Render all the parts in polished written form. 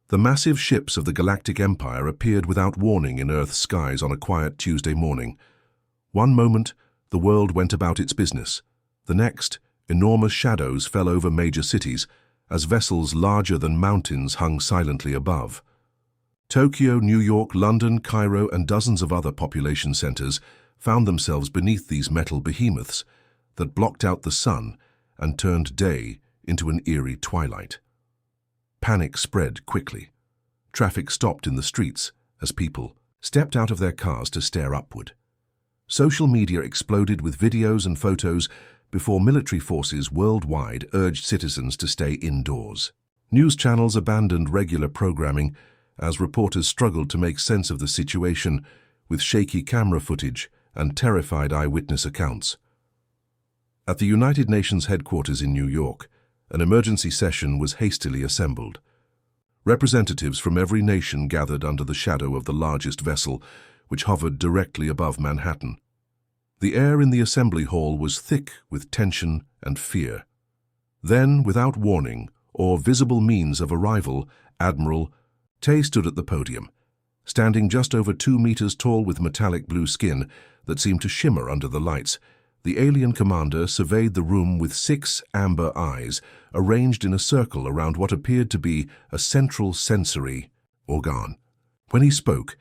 The massive ships of the Galactic Empire appeared without warning in Earth's skies on a quiet Tuesday morning. One moment, the world went about its business. The next, enormous shadows fell over major cities as vessels larger than mountains hung silently above. Tokyo, New York, London, Cairo, and dozens of other population centers found themselves beneath these metal behemoths that blocked out the sun and turned day into an eerie twilight. Panic spread quickly. Traffic stopped in the streets as people stepped out of their cars to stare upward. Social media exploded with videos and photos before military forces worldwide urged citizens to stay indoors. News channels abandoned regular programming as reporters struggled to make sense of the situation with shaky camera footage and terrified eyewitness accounts. At the United Nations headquarters in New York, an emergency session was hastily assembled. Representatives from every nation gathered under the shadow of the largest vessel, which hovered directly above Manhattan. The air in the assembly hall was thick with tension and fear. Then, without warning or visible means of arrival, Admiral Tay stood at the podium, standing just over 2 meters tall with metallic blue skin that seemed to shimmer under the lights. The alien commander surveyed the room with 6 amber eyes, arranged in a circle around what appeared to be a central sensory organ. When he spoke,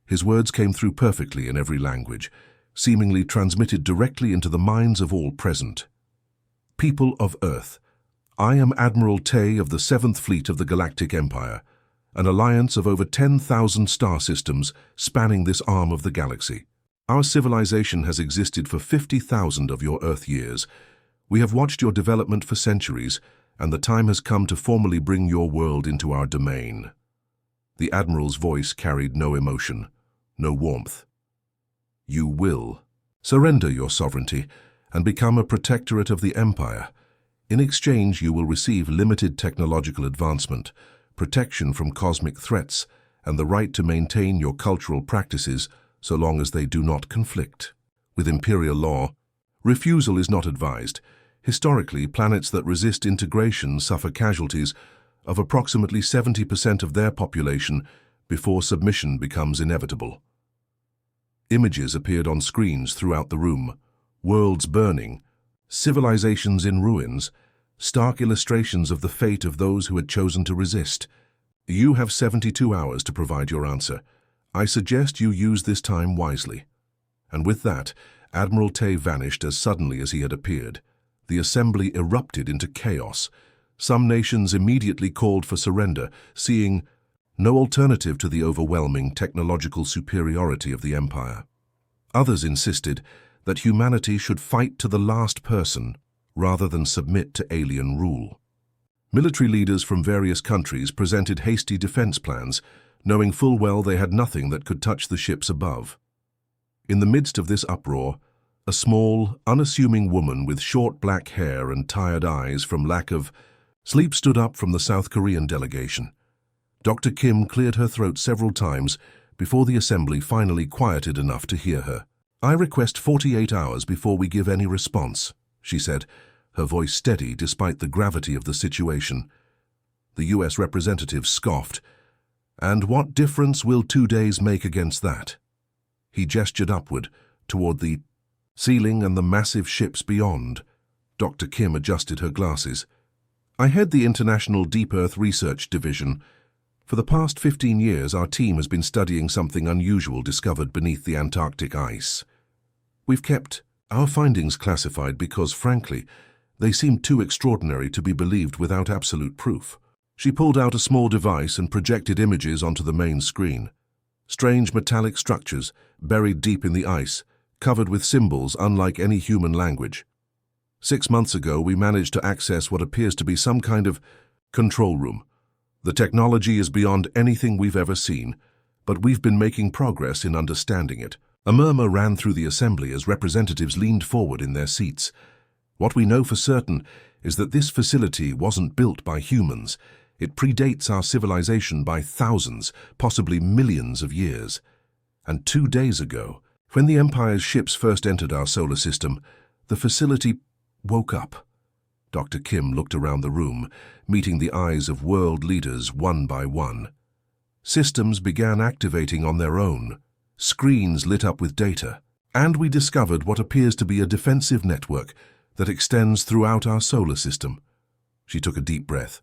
his words came through perfectly in every language, seemingly transmitted directly into the minds of all present. People of Earth, I am Admiral Tay of the 7th Fleet of the Galactic Empire, an alliance of over 10,000 star systems spanning this arm of the galaxy. Our civilization has existed for 50,000 of your Earth years. We have watched your development for centuries, and the time has come to formally bring your world into our domain. The Admiral's voice carried no emotion, no warmth. You will surrender your sovereignty and become a protectorate of the Empire. In exchange, you will receive limited technological advancement, protection from cosmic threats, and the right to maintain your cultural practices so long as they do not conflict with imperial law. Refusal is not advised. Historically, planets that resist integration suffer casualties of approximately 70% of their population before submission becomes inevitable. Images appeared on screens throughout the room, worlds burning, civilizations in ruins, stark illustrations of the fate of those who had chosen to resist. You have 72 hours to provide your answer. I suggest you use this time wisely. And with that, Admiral Tay vanished as suddenly as he had appeared. The assembly erupted into chaos. Some nations immediately called for surrender, seeing no alternative to the overwhelming technological superiority of the Empire. Others insisted that humanity should fight to the last person rather than submit to alien rule. Military leaders from various countries presented hasty defense plans, knowing full well they had nothing that could touch the ships above. In the midst of this uproar, a small, unassuming woman with short black hair and tired eyes from lack of sleep stood up from the South Korean delegation. Dr. Kim cleared her throat several times before the assembly finally quieted enough to hear her. I request 48 hours before we give any response, she said, her voice steady despite the gravity of the situation. The U.S. representative scoffed. And what difference will 2 days make against that? He gestured upward, toward the ceiling and the massive ships beyond. Dr. Kim adjusted her glasses. I head the International Deep Earth Research Division. For the past 15 years, our team has been studying something unusual discovered beneath the Antarctic ice. We've kept our findings classified because, frankly, they seem too extraordinary to be believed without absolute proof. She pulled out a small device and projected images onto the main screen. Strange metallic structures, buried deep in the ice, covered with symbols unlike any human language. 6 months ago, we managed to access what appears to be some kind of control room. The technology is beyond anything we've ever seen, but we've been making progress in understanding it. A murmur ran through the assembly as representatives leaned forward in their seats. What we know for certain is that this facility wasn't built by humans. It predates our civilization by thousands, possibly millions of years. And 2 days ago, when the Empire's ships first entered our solar system, the facility woke up. Dr. Kim looked around the room, meeting the eyes of world leaders one by one. Systems began activating on their own. Screens lit up with data. And we discovered what appears to be a defensive network that extends throughout our solar system. She took a deep breath.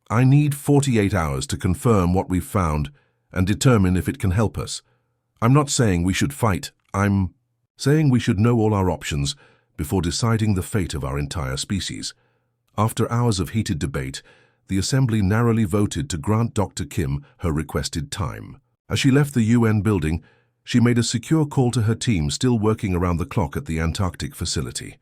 I need 48 hours to confirm what we've found and determine if it can help us. I'm not saying we should fight. I'm saying we should know all our options before deciding the fate of our entire species. After hours of heated debate, the Assembly narrowly voted to grant Dr. Kim her requested time. As she left the UN building, she made a secure call to her team still working around the clock at the Antarctic facility.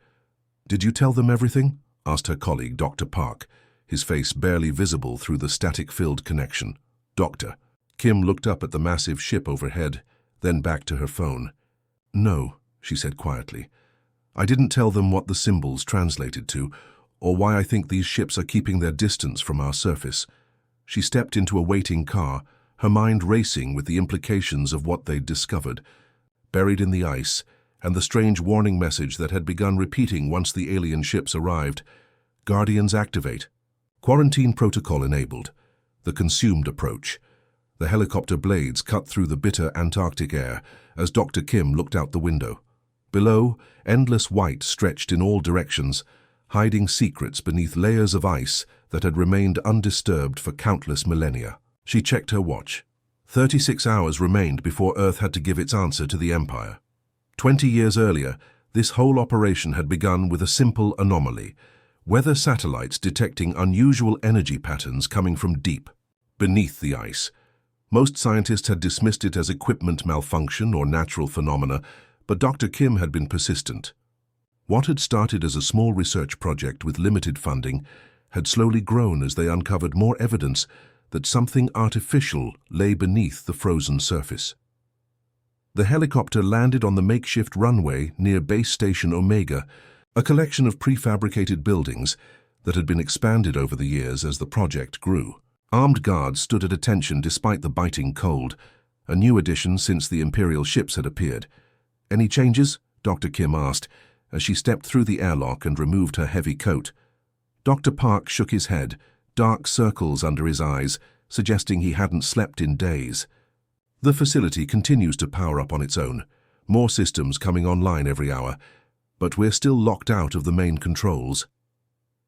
Did you tell them everything? Asked her colleague, Dr. Park, his face barely visible through the static-filled connection. Doctor. Kim looked up at the massive ship overhead, then back to her phone. No, she said quietly. I didn't tell them what the symbols translated to, or why I think these ships are keeping their distance from our surface. She stepped into a waiting car, her mind racing with the implications of what they'd discovered, buried in the ice, and the strange warning message that had begun repeating once the alien ships arrived. Guardians activate. Quarantine protocol enabled. The consumed approach. The helicopter blades cut through the bitter Antarctic air as Dr. Kim looked out the window. Below, endless white stretched in all directions, hiding secrets beneath layers of ice that had remained undisturbed for countless millennia. She checked her watch. 36 hours remained before Earth had to give its answer to the Empire. 20 years earlier, this whole operation had begun with a simple anomaly: weather satellites detecting unusual energy patterns coming from deep, beneath the ice. Most scientists had dismissed it as equipment malfunction or natural phenomena, but Dr. Kim had been persistent. What had started as a small research project with limited funding had slowly grown as they uncovered more evidence that something artificial lay beneath the frozen surface. The helicopter landed on the makeshift runway near Base Station Omega, a collection of prefabricated buildings that had been expanded over the years as the project grew. Armed guards stood at attention despite the biting cold, a new addition since the Imperial ships had appeared. Any changes? Dr. Kim asked, as she stepped through the airlock and removed her heavy coat. Dr. Park shook his head, dark circles under his eyes, suggesting he hadn't slept in days. The facility continues to power up on its own, more systems coming online every hour, but we're still locked out of the main controls.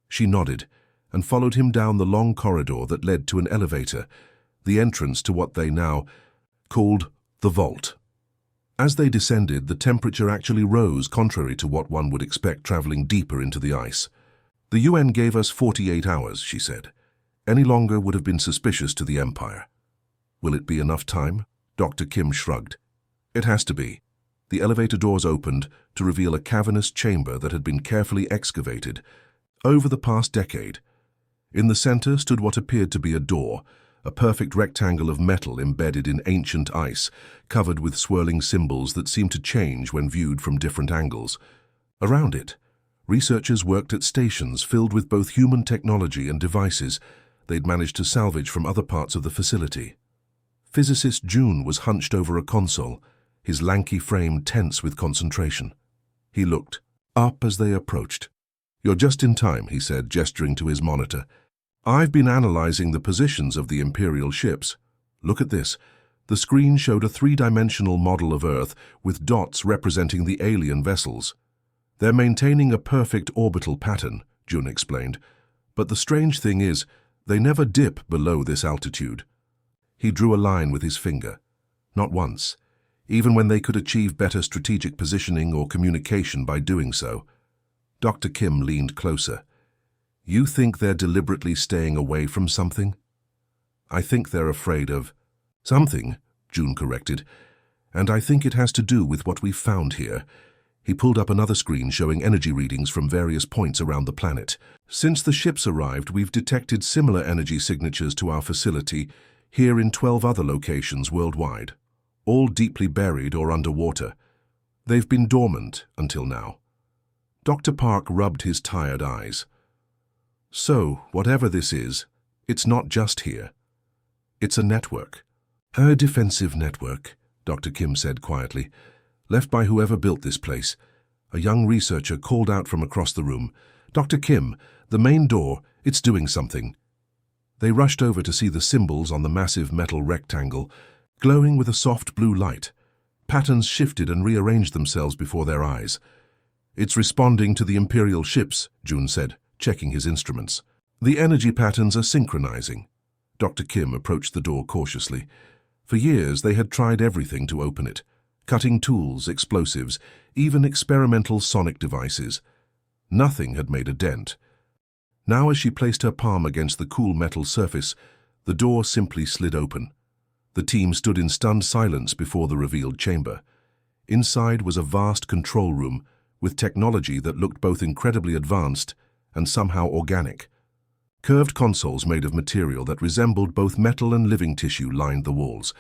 She nodded and followed him down the long corridor that led to an elevator, the entrance to what they now called the vault. As they descended, the temperature actually rose, contrary to what one would expect traveling deeper into the ice. The UN gave us 48 hours, she said. Any longer would have been suspicious to the Empire. Will it be enough time? Dr. Kim shrugged. It has to be. The elevator doors opened to reveal a cavernous chamber that had been carefully excavated over the past decade. In the center stood what appeared to be a door, a perfect rectangle of metal embedded in ancient ice, covered with swirling symbols that seemed to change when viewed from different angles. Around it, researchers worked at stations filled with both human technology and devices they'd managed to salvage from other parts of the facility. Physicist June was hunched over a console, his lanky frame tense with concentration. He looked up as they approached. You're just in time, he said, gesturing to his monitor. I've been analyzing the positions of the Imperial ships. Look at this. The screen showed a three-dimensional model of Earth with dots representing the alien vessels. They're maintaining a perfect orbital pattern, June explained. But the strange thing is, they never dip below this altitude. He drew a line with his finger. Not once, even when they could achieve better strategic positioning or communication by doing so. Dr. Kim leaned closer. You think they're deliberately staying away from something? I think they're afraid of something, June corrected, and I think it has to do with what we've found here. He pulled up another screen showing energy readings from various points around the planet. Since the ships arrived, we've detected similar energy signatures to our facility here in 12 other locations worldwide, all deeply buried or underwater. They've been dormant until now. Dr. Park rubbed his tired eyes. So, whatever this is, it's not just here. It's a network. A defensive network, Dr. Kim said quietly, left by whoever built this place. A young researcher called out from across the room, Dr. Kim, the main door, it's doing something. They rushed over to see the symbols on the massive metal rectangle, glowing with a soft blue light. Patterns shifted and rearranged themselves before their eyes. It's responding to the Imperial ships, June said, checking his instruments. The energy patterns are synchronizing. Dr. Kim approached the door cautiously. For years they had tried everything to open it. Cutting tools, explosives, even experimental sonic devices. Nothing had made a dent. Now as she placed her palm against the cool metal surface, the door simply slid open. The team stood in stunned silence before the revealed chamber. Inside was a vast control room with technology that looked both incredibly advanced and somehow organic. Curved consoles made of material that resembled both metal and living tissue lined the walls.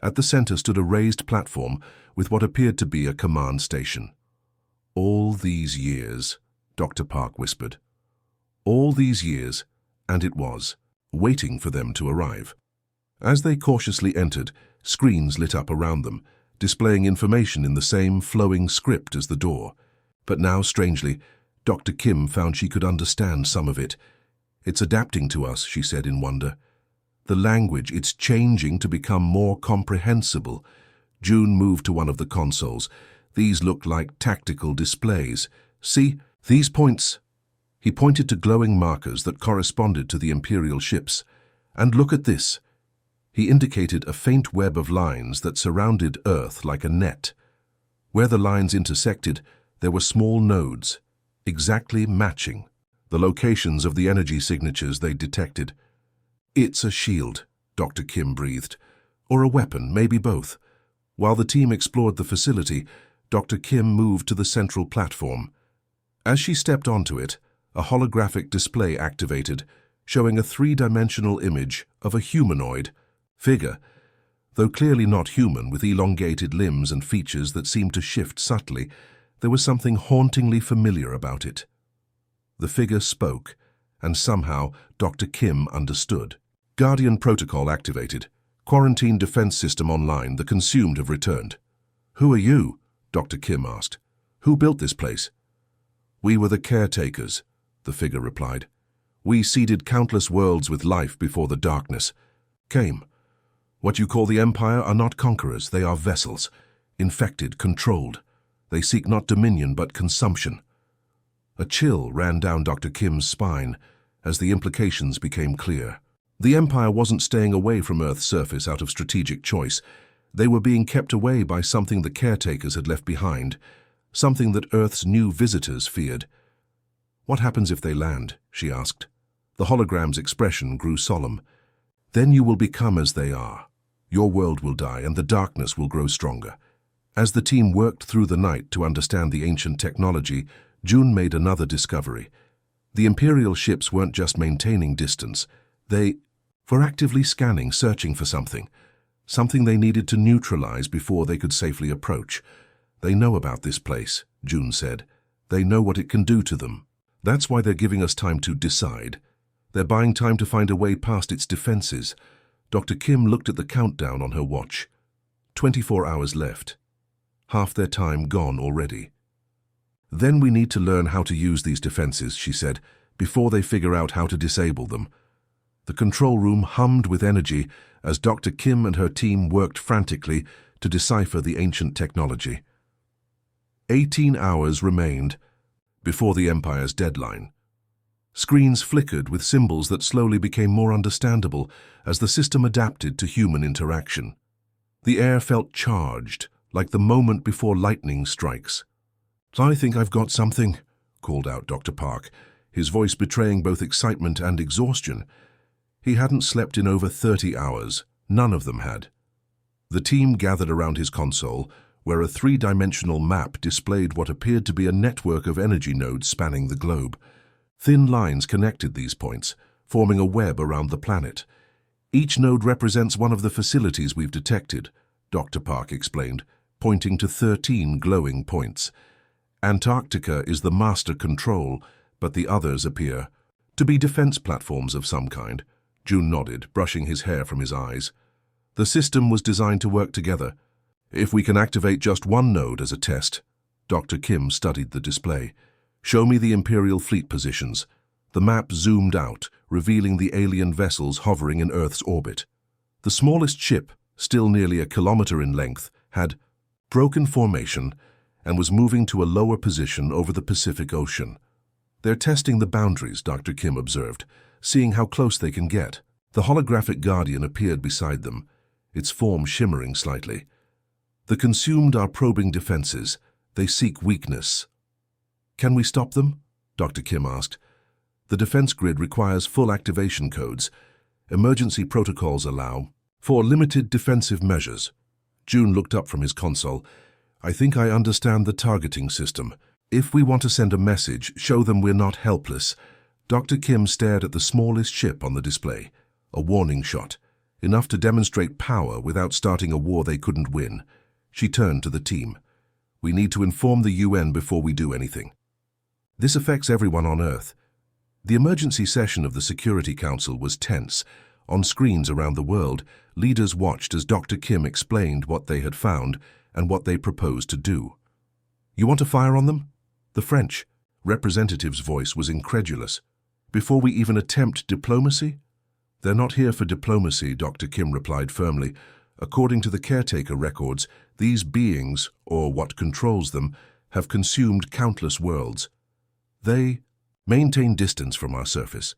At the center stood a raised platform with what appeared to be a command station. "All these years," Dr. Park whispered. "All these years," and it was, waiting for them to arrive. As they cautiously entered, screens lit up around them, displaying information in the same flowing script as the door. But now, strangely, Dr. Kim found she could understand some of it. "It's adapting to us," she said in wonder. "The language, it's changing to become more comprehensible." June moved to one of the consoles. These looked like tactical displays. "See, these points." He pointed to glowing markers that corresponded to the Imperial ships. "And look at this." He indicated a faint web of lines that surrounded Earth like a net. Where the lines intersected, there were small nodes, exactly matching the locations of the energy signatures they detected. "It's a shield," Dr. Kim breathed. "Or a weapon, maybe both." While the team explored the facility, Dr. Kim moved to the central platform. As she stepped onto it, a holographic display activated, showing a three-dimensional image of a humanoid figure. Though clearly not human, with elongated limbs and features that seemed to shift subtly, there was something hauntingly familiar about it. The figure spoke, and somehow Dr. Kim understood. "Guardian protocol activated. Quarantine defense system online. The consumed have returned." "Who are you?" Dr. Kim asked. "Who built this place?" "We were the caretakers," the figure replied. "We seeded countless worlds with life before the darkness came. What you call the Empire are not conquerors, they are vessels, infected, controlled. They seek not dominion but consumption." A chill ran down Dr. Kim's spine as the implications became clear. The Empire wasn't staying away from Earth's surface out of strategic choice. They were being kept away by something the caretakers had left behind, something that Earth's new visitors feared. "What happens if they land?" she asked. The hologram's expression grew solemn. "Then you will become as they are. Your world will die and the darkness will grow stronger." As the team worked through the night to understand the ancient technology, June made another discovery. The Imperial ships weren't just maintaining distance. They were actively scanning, searching for something they needed to neutralize before they could safely approach. "They know about this place," June said. "They know what it can do to them. That's why they're giving us time to decide. They're buying time to find a way past its defenses." Dr. Kim looked at the countdown on her watch. 24 hours left. Half their time gone already. "Then we need to learn how to use these defenses," she said, "before they figure out how to disable them." The control room hummed with energy as Dr. Kim and her team worked frantically to decipher the ancient technology. 18 hours remained before the Empire's deadline. Screens flickered with symbols that slowly became more understandable as the system adapted to human interaction. The air felt charged, like the moment before lightning strikes. "I think I've got something," called out Dr. Park, his voice betraying both excitement and exhaustion. He hadn't slept in over 30 hours. None of them had. The team gathered around his console, where a three-dimensional map displayed what appeared to be a network of energy nodes spanning the globe. Thin lines connected these points, forming a web around the planet. "Each node represents one of the facilities we've detected," Dr. Park explained, pointing to 13 glowing points. "Antarctica is the master control, but the others appear to be defense platforms of some kind." June nodded, brushing his hair from his eyes. "The system was designed to work together. If we can activate just one node as a test." Dr. Kim studied the display. Show me the Imperial fleet positions. The map zoomed out, revealing the alien vessels hovering in Earth's orbit. The smallest ship, still nearly a kilometer in length, had broken formation and was moving to a lower position over the Pacific Ocean. They're testing the boundaries, Dr. Kim observed, seeing how close they can get. The holographic guardian appeared beside them, its form shimmering slightly. The consumed are probing defenses. They seek weakness. Can we stop them? Dr. Kim asked. The defense grid requires full activation codes. Emergency protocols allow for limited defensive measures. June looked up from his console. I think I understand the targeting system. If we want to send a message, show them we're not helpless. Dr. Kim stared at the smallest ship on the display. A warning shot, enough to demonstrate power without starting a war they couldn't win. She turned to the team. We need to inform the UN before we do anything. This affects everyone on Earth. The emergency session of the Security Council was tense. On screens around the world, leaders watched as Dr. Kim explained what they had found and what they proposed to do. You want to fire on them? The French representative's voice was incredulous. Before we even attempt diplomacy? They're not here for diplomacy, Dr. Kim replied firmly. According to the caretaker records, these beings, or what controls them, have consumed countless worlds. They maintain distance from our surface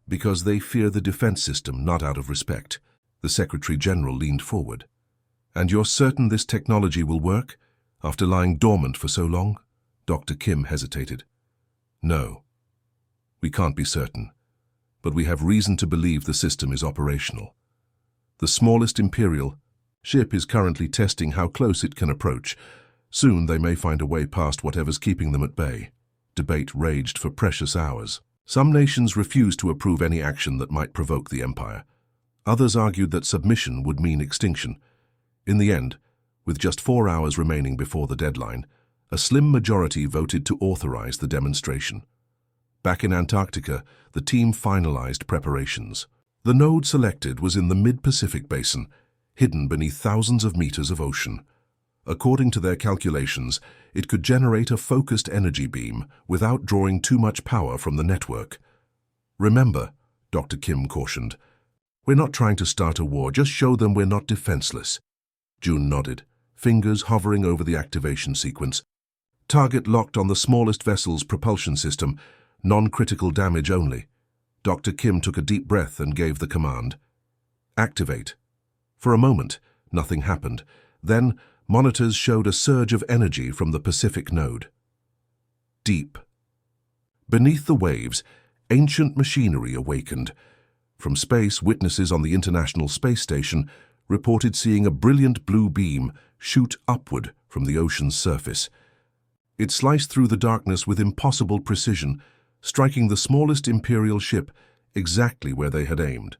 because they fear the defense system, not out of respect. The Secretary General leaned forward. And you're certain this technology will work, after lying dormant for so long? Dr. Kim hesitated. No, we can't be certain, but we have reason to believe the system is operational. The smallest Imperial ship is currently testing how close it can approach. Soon they may find a way past whatever's keeping them at bay. Debate raged for precious hours. Some nations refused to approve any action that might provoke the Empire. Others argued that submission would mean extinction. In the end, with just 4 hours remaining before the deadline, a slim majority voted to authorize the demonstration. Back in Antarctica, the team finalized preparations. The node selected was in the mid-Pacific basin, hidden beneath thousands of meters of ocean. According to their calculations, it could generate a focused energy beam without drawing too much power from the network. Remember, Dr. Kim cautioned, we're not trying to start a war, just show them we're not defenseless. June nodded, fingers hovering over the activation sequence. Target locked on the smallest vessel's propulsion system, non-critical damage only. Dr. Kim took a deep breath and gave the command. Activate. For a moment, nothing happened. Then, monitors showed a surge of energy from the Pacific node. Deep. Beneath the waves, ancient machinery awakened. From space, witnesses on the International Space Station reported seeing a brilliant blue beam shoot upward from the ocean's surface. It sliced through the darkness with impossible precision, striking the smallest Imperial ship exactly where they had aimed.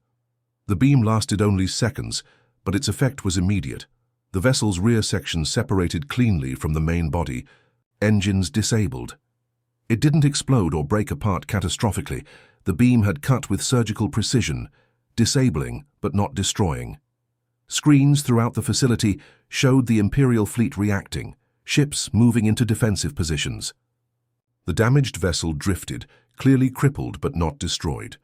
The beam lasted only seconds, but its effect was immediate. The vessel's rear section separated cleanly from the main body, engines disabled. It didn't explode or break apart catastrophically. The beam had cut with surgical precision, disabling but not destroying. Screens throughout the facility showed the Imperial fleet reacting, ships moving into defensive positions. The damaged vessel drifted, clearly crippled but not destroyed.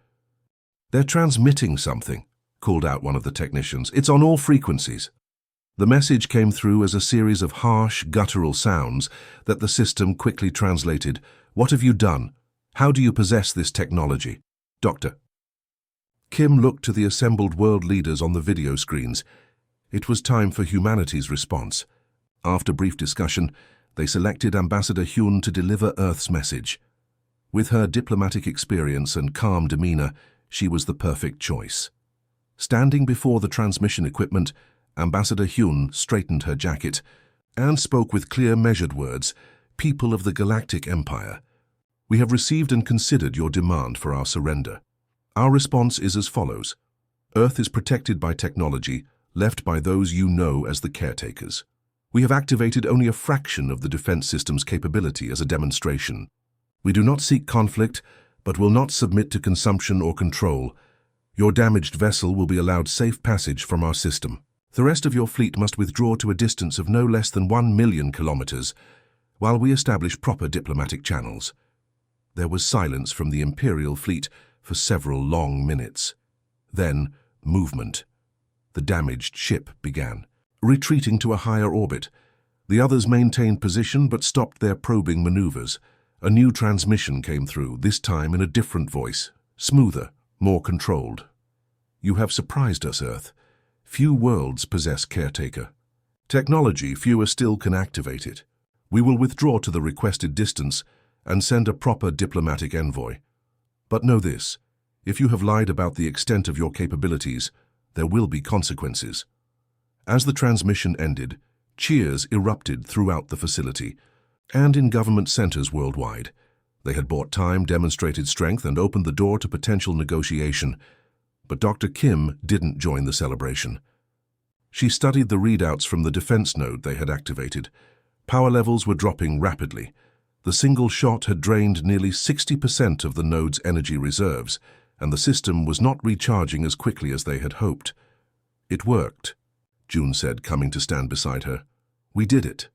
They're transmitting something, called out one of the technicians. It's on all frequencies. The message came through as a series of harsh, guttural sounds that the system quickly translated. What have you done? How do you possess this technology? Doctor. Kim looked to the assembled world leaders on the video screens. It was time for humanity's response. After brief discussion, they selected Ambassador Hyun to deliver Earth's message. With her diplomatic experience and calm demeanor, she was the perfect choice. Standing before the transmission equipment, Ambassador Hyun straightened her jacket and spoke with clear, measured words. People of the Galactic Empire, we have received and considered your demand for our surrender. Our response is as follows. Earth is protected by technology left by those you know as the caretakers. We have activated only a fraction of the defense system's capability as a demonstration. We do not seek conflict, but will not submit to consumption or control. Your damaged vessel will be allowed safe passage from our system. The rest of your fleet must withdraw to a distance of no less than 1 million kilometers, while we establish proper diplomatic channels. There was silence from the Imperial fleet for several long minutes. Then, movement. The damaged ship began, retreating to a higher orbit. The others maintained position but stopped their probing maneuvers. A new transmission came through, this time in a different voice, smoother, more controlled. "You have surprised us, Earth. Few worlds possess caretaker technology, fewer still can activate it. We will withdraw to the requested distance and send a proper diplomatic envoy. But know this, if you have lied about the extent of your capabilities, there will be consequences." As the transmission ended, cheers erupted throughout the facility and in government centers worldwide. They had bought time, demonstrated strength, and opened the door to potential negotiation. But Dr. Kim didn't join the celebration. She studied the readouts from the defense node they had activated. Power levels were dropping rapidly. The single shot had drained nearly 60% of the node's energy reserves, and the system was not recharging as quickly as they had hoped. "It worked," June said, coming to stand beside her. "We did it."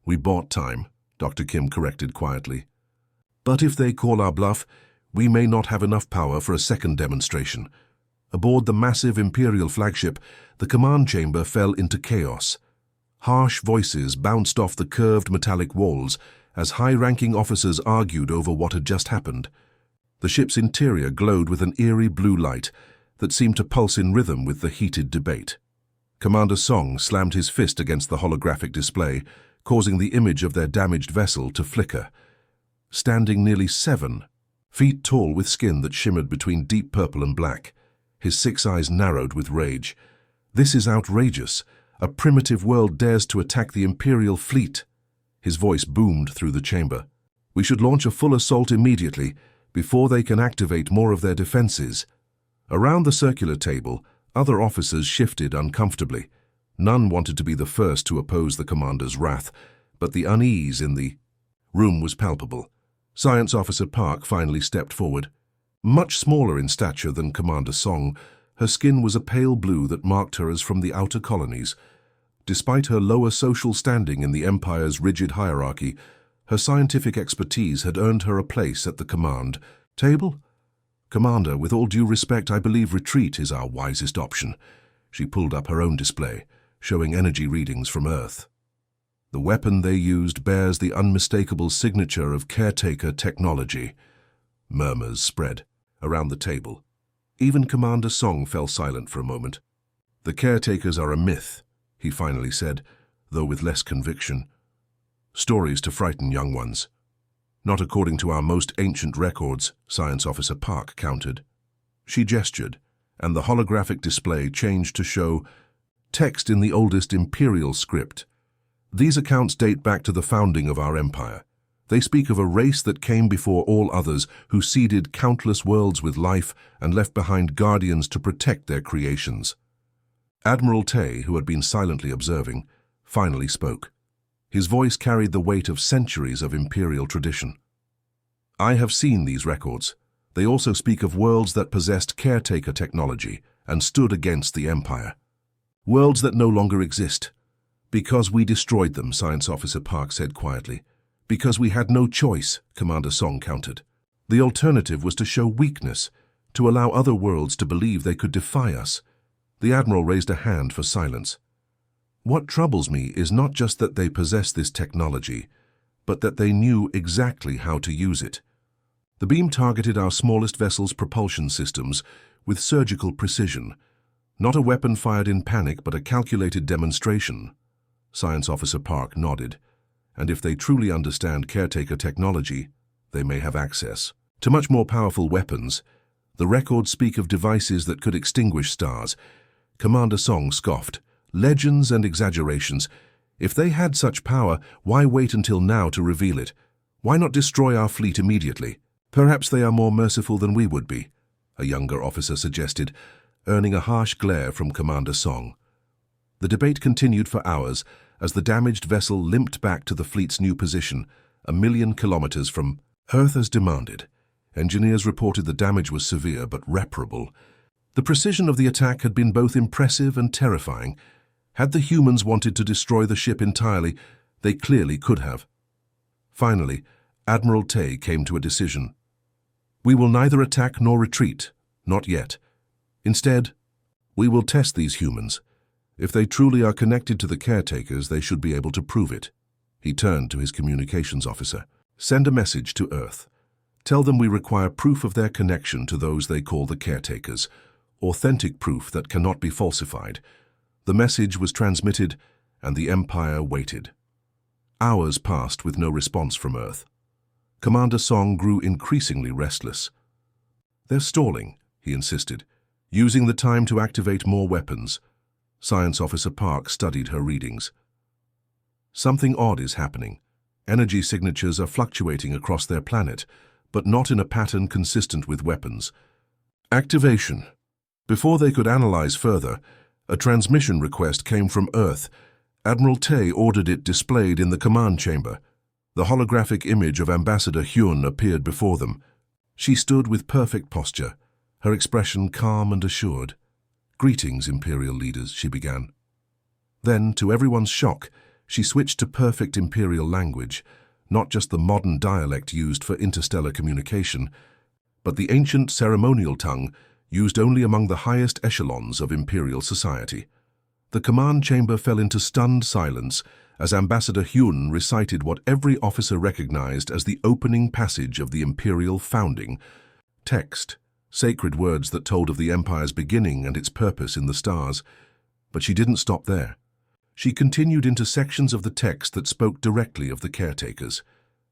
"We bought time," Dr. Kim corrected quietly. "But if they call our bluff, we may not have enough power for a second demonstration." Aboard the massive Imperial flagship, the command chamber fell into chaos. Harsh voices bounced off the curved metallic walls as high-ranking officers argued over what had just happened. The ship's interior glowed with an eerie blue light that seemed to pulse in rhythm with the heated debate. Commander Song slammed his fist against the holographic display, causing the image of their damaged vessel to flicker. Standing nearly 7 feet tall with skin that shimmered between deep purple and black, his 6 eyes narrowed with rage. "This is outrageous. A primitive world dares to attack the Imperial fleet." His voice boomed through the chamber. "We should launch a full assault immediately, before they can activate more of their defenses." Around the circular table, other officers shifted uncomfortably. None wanted to be the first to oppose the commander's wrath, but the unease in the room was palpable. Science Officer Park finally stepped forward. Much smaller in stature than Commander Song, her skin was a pale blue that marked her as from the outer colonies. Despite her lower social standing in the Empire's rigid hierarchy, her scientific expertise had earned her a place at the command table. "Commander, with all due respect, I believe retreat is our wisest option." She pulled up her own display, showing energy readings from Earth. "The weapon they used bears the unmistakable signature of caretaker technology." Murmurs spread around the table. Even Commander Song fell silent for a moment. "The caretakers are a myth," he finally said, though with less conviction. "Stories to frighten young ones." "Not according to our most ancient records," Science Officer Park countered. She gestured, and the holographic display changed to show text in the oldest Imperial script. "These accounts date back to the founding of our empire. They speak of a race that came before all others, who seeded countless worlds with life and left behind guardians to protect their creations." Admiral Tay, who had been silently observing, finally spoke. His voice carried the weight of centuries of Imperial tradition. "I have seen these records. They also speak of worlds that possessed caretaker technology and stood against the Empire. Worlds that no longer exist. Because we destroyed them," Science Officer Park said quietly. "Because we had no choice," Commander Song countered. "The alternative was to show weakness, to allow other worlds to believe they could defy us." The Admiral raised a hand for silence. "What troubles me is not just that they possess this technology, but that they knew exactly how to use it. The beam targeted our smallest vessel's propulsion systems with surgical precision. Not a weapon fired in panic, but a calculated demonstration." Science Officer Park nodded. "And if they truly understand caretaker technology, they may have access to much more powerful weapons. The records speak of devices that could extinguish stars." Commander Song scoffed. "Legends and exaggerations. If they had such power, why wait until now to reveal it? Why not destroy our fleet immediately? Perhaps they are more merciful than we would be," a younger officer suggested, earning a harsh glare from Commander Song. The debate continued for hours as the damaged vessel limped back to the fleet's new position, 1,000,000 kilometers from Earth as demanded. Engineers reported the damage was severe but reparable. The precision of the attack had been both impressive and terrifying. Had the humans wanted to destroy the ship entirely, they clearly could have. Finally, Admiral Tay came to a decision. We will neither attack nor retreat, not yet. Instead, we will test these humans. If they truly are connected to the caretakers, they should be able to prove it. He turned to his communications officer. Send a message to Earth. Tell them we require proof of their connection to those they call the caretakers, authentic proof that cannot be falsified. The message was transmitted, and the Empire waited. Hours passed with no response from Earth. Commander Song grew increasingly restless. They're stalling, he insisted, using the time to activate more weapons. Science Officer Park studied her readings. Something odd is happening. Energy signatures are fluctuating across their planet, but not in a pattern consistent with weapons. Activation. Before they could analyze further, a transmission request came from Earth. Admiral Tay ordered it displayed in the command chamber. The holographic image of Ambassador Hyun appeared before them. She stood with perfect posture, her expression calm and assured. Greetings, Imperial leaders, she began. Then, to everyone's shock, she switched to perfect Imperial language, not just the modern dialect used for interstellar communication, but the ancient ceremonial tongue used only among the highest echelons of Imperial society. The command chamber fell into stunned silence as Ambassador Hyun recited what every officer recognized as the opening passage of the Imperial founding. Text, sacred words that told of the Empire's beginning and its purpose in the stars. But she didn't stop there. She continued into sections of the text that spoke directly of the caretakers,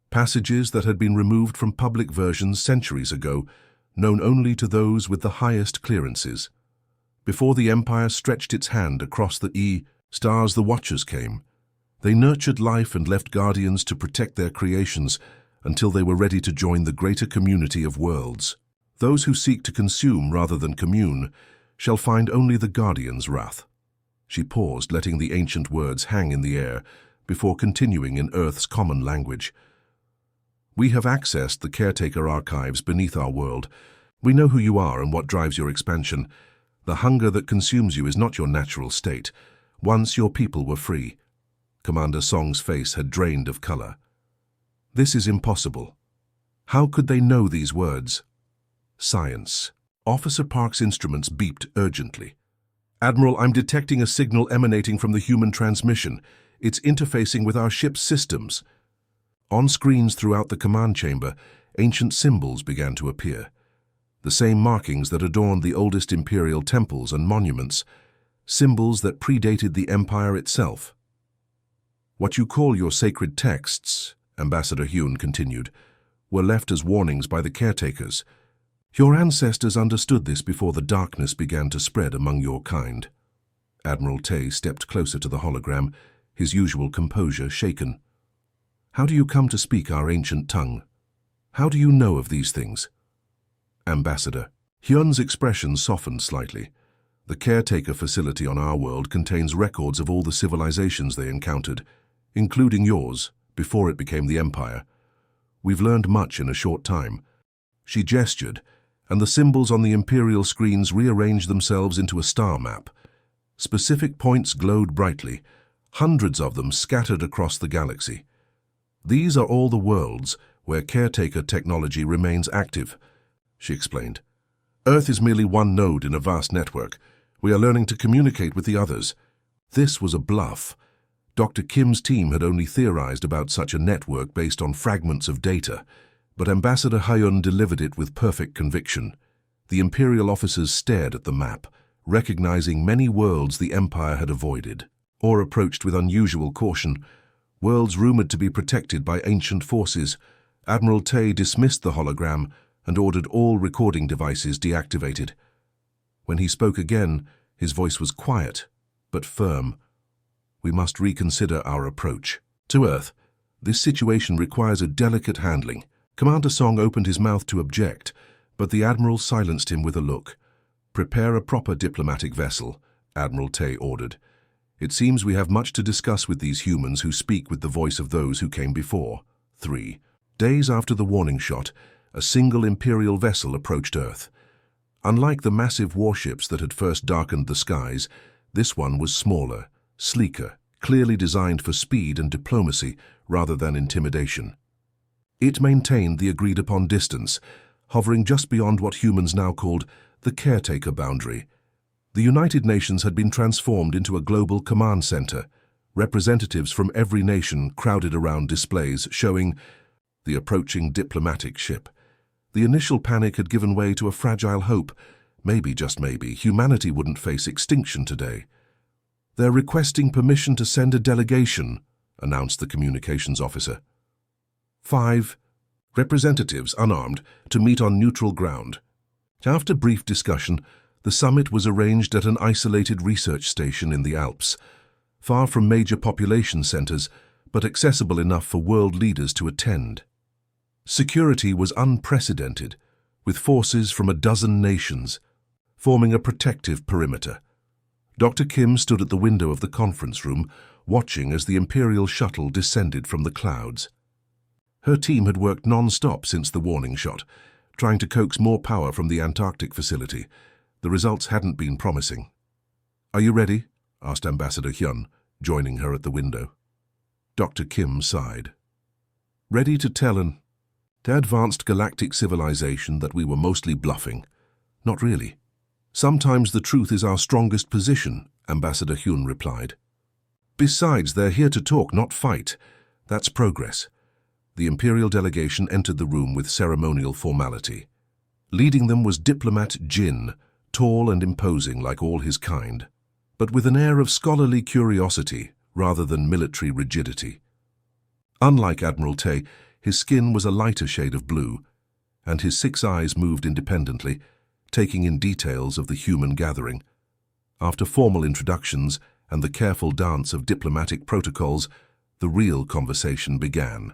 passages that had been removed from public versions centuries ago, known only to those with the highest clearances. Before the Empire stretched its hand across the stars, the Watchers came. They nurtured life and left guardians to protect their creations until they were ready to join the greater community of worlds. Those who seek to consume rather than commune shall find only the guardian's wrath. She paused, letting the ancient words hang in the air, before continuing in Earth's common language. We have accessed the caretaker archives beneath our world. We know who you are and what drives your expansion. The hunger that consumes you is not your natural state. Once your people were free. Commander Song's face had drained of color. This is impossible. How could they know these words? Science. Officer Park's instruments beeped urgently. Admiral, I'm detecting a signal emanating from the human transmission. It's interfacing with our ship's systems. On screens throughout the command chamber, ancient symbols began to appear. The same markings that adorned the oldest imperial temples and monuments, symbols that predated the Empire itself. What you call your sacred texts, Ambassador Hyun continued, were left as warnings by the caretakers. Your ancestors understood this before the darkness began to spread among your kind. Admiral Tay stepped closer to the hologram, his usual composure shaken. How do you come to speak our ancient tongue? How do you know of these things? Ambassador. Hyun's expression softened slightly. The caretaker facility on our world contains records of all the civilizations they encountered, including yours, before it became the Empire. We've learned much in a short time. She gestured, and the symbols on the Imperial screens rearranged themselves into a star map. Specific points glowed brightly, hundreds of them scattered across the galaxy. These are all the worlds where caretaker technology remains active, she explained. Earth is merely one node in a vast network. We are learning to communicate with the others. This was a bluff. Dr. Kim's team had only theorized about such a network based on fragments of data, but Ambassador Hyun delivered it with perfect conviction. The Imperial officers stared at the map, recognizing many worlds the Empire had avoided, or approached with unusual caution. Worlds rumored to be protected by ancient forces. Admiral Tay dismissed the hologram and ordered all recording devices deactivated. When he spoke again, his voice was quiet, but firm. We must reconsider our approach. To Earth, this situation requires a delicate handling. Commander Song opened his mouth to object, but the Admiral silenced him with a look. Prepare a proper diplomatic vessel, Admiral Tay ordered. It seems we have much to discuss with these humans who speak with the voice of those who came before. 3 days after the warning shot, a single Imperial vessel approached Earth. Unlike the massive warships that had first darkened the skies, this one was smaller, sleeker, clearly designed for speed and diplomacy rather than intimidation. It maintained the agreed-upon distance, hovering just beyond what humans now called the caretaker boundary. The United Nations had been transformed into a global command center. Representatives from every nation crowded around displays showing the approaching diplomatic ship. The initial panic had given way to a fragile hope. Maybe, just maybe, humanity wouldn't face extinction today. "They're requesting permission to send a delegation," announced the communications officer. 5 representatives, unarmed, to meet on neutral ground. After brief discussion, the summit was arranged at an isolated research station in the Alps, far from major population centers, but accessible enough for world leaders to attend. Security was unprecedented, with forces from a dozen nations, forming a protective perimeter. Dr. Kim stood at the window of the conference room, watching as the Imperial shuttle descended from the clouds. Her team had worked non-stop since the warning shot, trying to coax more power from the Antarctic facility. The results hadn't been promising. "Are you ready?" asked Ambassador Hyun, joining her at the window. Dr. Kim sighed. "Ready to tell an advanced galactic civilization that we were mostly bluffing? Not really. Sometimes the truth is our strongest position," Ambassador Hyun replied. "Besides, they're here to talk, not fight. That's progress." The Imperial delegation entered the room with ceremonial formality. Leading them was Diplomat Jin, tall and imposing like all his kind, but with an air of scholarly curiosity rather than military rigidity. Unlike Admiral Tay, his skin was a lighter shade of blue, and his 6 eyes moved independently, taking in details of the human gathering. After formal introductions and the careful dance of diplomatic protocols, the real conversation began.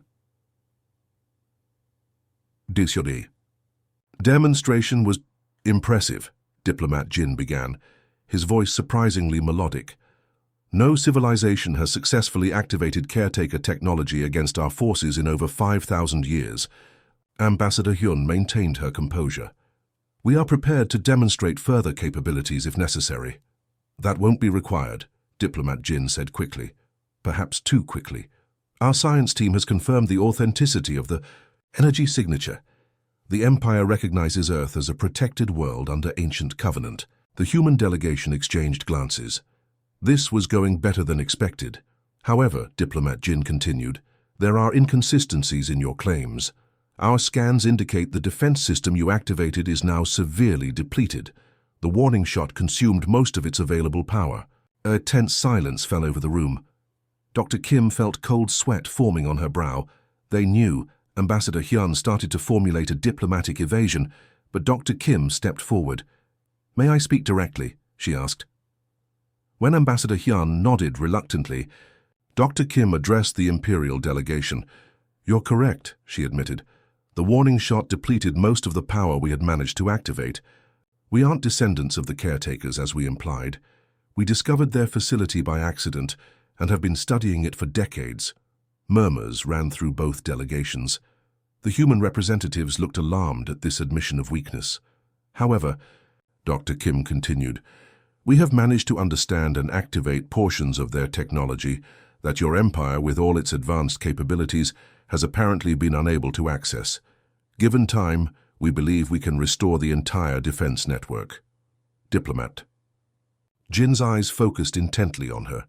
Demonstration was impressive, Diplomat Jin began, his voice surprisingly melodic. "No civilization has successfully activated caretaker technology against our forces in over 5,000 years. Ambassador Hyun maintained her composure. "We are prepared to demonstrate further capabilities if necessary." "That won't be required," Diplomat Jin said quickly, perhaps too quickly. "Our science team has confirmed the authenticity of the energy signature. The Empire recognizes Earth as a protected world under ancient covenant." The human delegation exchanged glances. This was going better than expected. "However," Diplomat Jin continued, "there are inconsistencies in your claims. Our scans indicate the defense system you activated is now severely depleted. The warning shot consumed most of its available power." A tense silence fell over the room. Dr. Kim felt cold sweat forming on her brow. They knew. Ambassador Hyun started to formulate a diplomatic evasion, but Dr. Kim stepped forward. "May I speak directly?" she asked. When Ambassador Hyun nodded reluctantly, Dr. Kim addressed the Imperial delegation. "You're correct," she admitted. "The warning shot depleted most of the power we had managed to activate. We aren't descendants of the caretakers, as we implied. We discovered their facility by accident and have been studying it for decades." Murmurs ran through both delegations. The human representatives looked alarmed at this admission of weakness. "However," Dr. Kim continued, "we have managed to understand and activate portions of their technology that your empire, with all its advanced capabilities, has apparently been unable to access. Given time, we believe we can restore the entire defense network." Diplomat. Jin's eyes focused intently on her.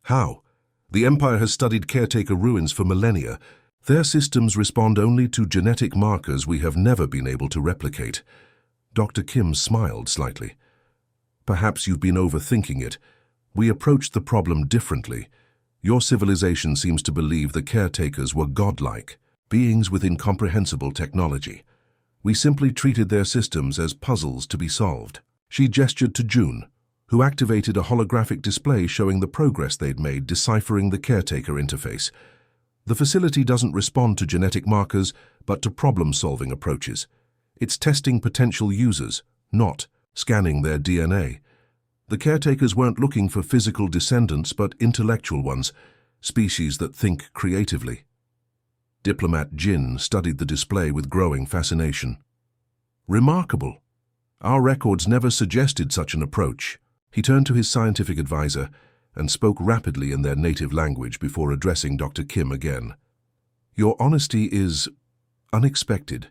"How? The Empire has studied caretaker ruins for millennia. Their systems respond only to genetic markers we have never been able to replicate." Dr. Kim smiled slightly. "Perhaps you've been overthinking it. We approached the problem differently. Your civilization seems to believe the caretakers were godlike, beings with incomprehensible technology. We simply treated their systems as puzzles to be solved." She gestured to June, who activated a holographic display showing the progress they'd made deciphering the caretaker interface. "The facility doesn't respond to genetic markers, but to problem-solving approaches. It's testing potential users, not scanning their DNA. The caretakers weren't looking for physical descendants, but intellectual ones, species that think creatively." Diplomat Jin studied the display with growing fascination. "Remarkable. Our records never suggested such an approach." He turned to his scientific advisor and spoke rapidly in their native language before addressing Dr. Kim again. "Your honesty is Unexpected.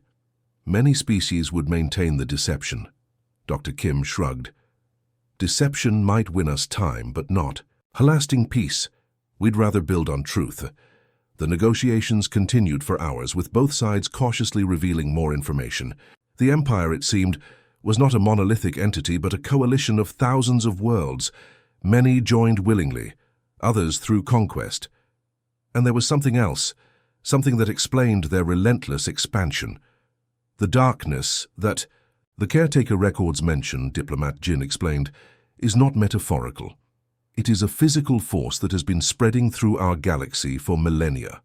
Many species would maintain the deception. Dr. Kim shrugged. Deception might win us time, but not a lasting peace. We'd rather build on truth. The negotiations continued for hours, with both sides cautiously revealing more information. The Empire, it seemed, was not a monolithic entity, but a coalition of thousands of worlds. Many joined willingly, others through conquest. And there was something else, something that explained their relentless expansion. The darkness that the caretaker records mention, Diplomat Jin explained, is not metaphorical. It is a physical force that has been spreading through our galaxy for millennia.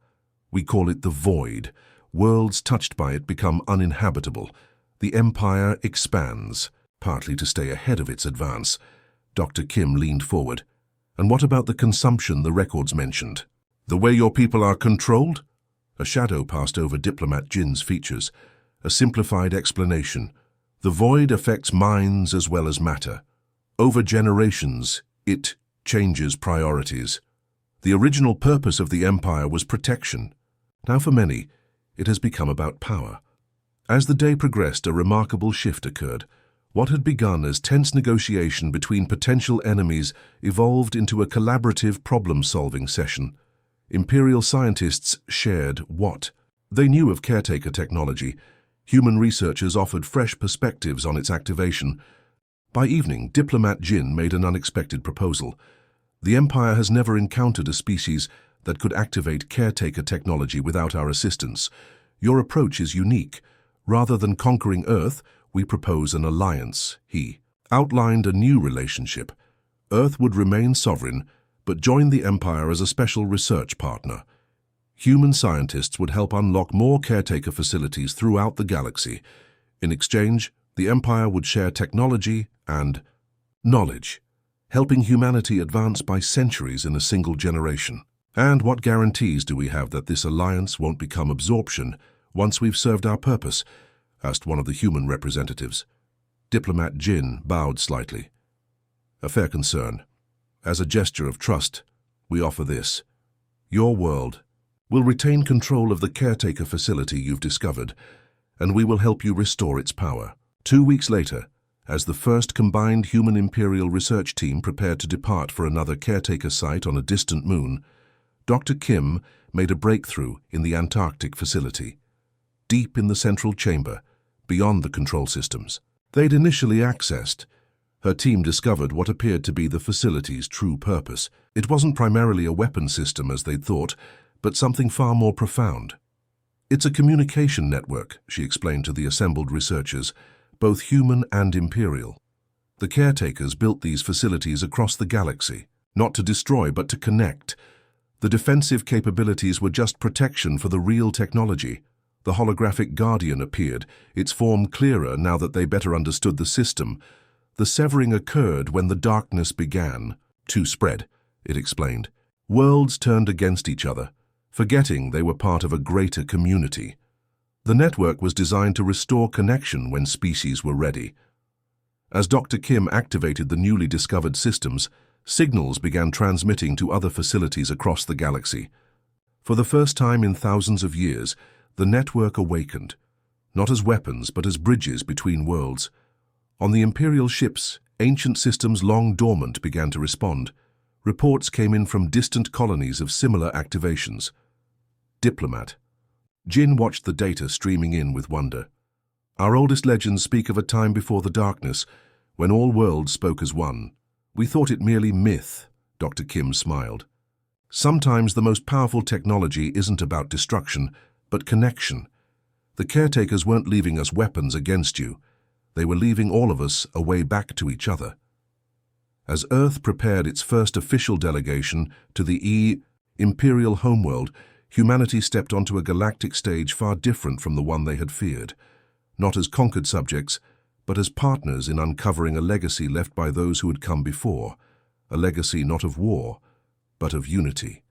We call it the Void. Worlds touched by it become uninhabitable. The Empire expands, partly to stay ahead of its advance. Dr. Kim leaned forward. And what about the consumption the records mentioned? The way your people are controlled? A shadow passed over Diplomat Jin's features. A simplified explanation. The Void affects minds as well as matter. Over generations, it changes priorities. The original purpose of the Empire was protection. Now for many, it has become about power. As the day progressed, a remarkable shift occurred. What had begun as tense negotiation between potential enemies evolved into a collaborative problem-solving session. Imperial scientists shared what? They knew of caretaker technology. Human researchers offered fresh perspectives on its activation. By evening, Diplomat Jin made an unexpected proposal. The Empire has never encountered a species that could activate caretaker technology without our assistance. Your approach is unique. Rather than conquering Earth, we propose an alliance, he outlined a new relationship. Earth would remain sovereign, but join the Empire as a special research partner. Human scientists would help unlock more caretaker facilities throughout the galaxy. In exchange, the Empire would share technology and knowledge, helping humanity advance by centuries in a single generation. And what guarantees do we have that this alliance won't become absorption once we've served our purpose? Asked one of the human representatives. Diplomat Jin bowed slightly. A fair concern. As a gesture of trust, we offer this. Your world will retain control of the caretaker facility you've discovered, and we will help you restore its power. 2 weeks later, as the first combined human Imperial research team prepared to depart for another caretaker site on a distant moon, Dr. Kim made a breakthrough in the Antarctic facility. Deep in the central chamber, beyond the control systems they'd initially accessed, her team discovered what appeared to be the facility's true purpose. It wasn't primarily a weapon system as they'd thought, but something far more profound. It's a communication network, she explained to the assembled researchers, both human and Imperial. The caretakers built these facilities across the galaxy, not to destroy but to connect. The defensive capabilities were just protection for the real technology. The holographic guardian appeared, its form clearer now that they better understood the system. The severing occurred when the darkness began to spread, it explained. Worlds turned against each other, forgetting they were part of a greater community. The network was designed to restore connection when species were ready. As Dr. Kim activated the newly discovered systems, signals began transmitting to other facilities across the galaxy. For the first time in thousands of years, the network awakened, not as weapons but as bridges between worlds. On the Imperial ships, ancient systems long dormant began to respond. Reports came in from distant colonies of similar activations. Diplomat. Jin watched the data streaming in with wonder. Our oldest legends speak of a time before the darkness, when all worlds spoke as one. We thought it merely myth, Dr. Kim smiled. Sometimes the most powerful technology isn't about destruction, but connection. The caretakers weren't leaving us weapons against you. They were leaving all of us a way back to each other. As Earth prepared its first official delegation to the Imperial homeworld, humanity stepped onto a galactic stage far different from the one they had feared. Not as conquered subjects, but as partners in uncovering a legacy left by those who had come before. A legacy not of war, but of unity.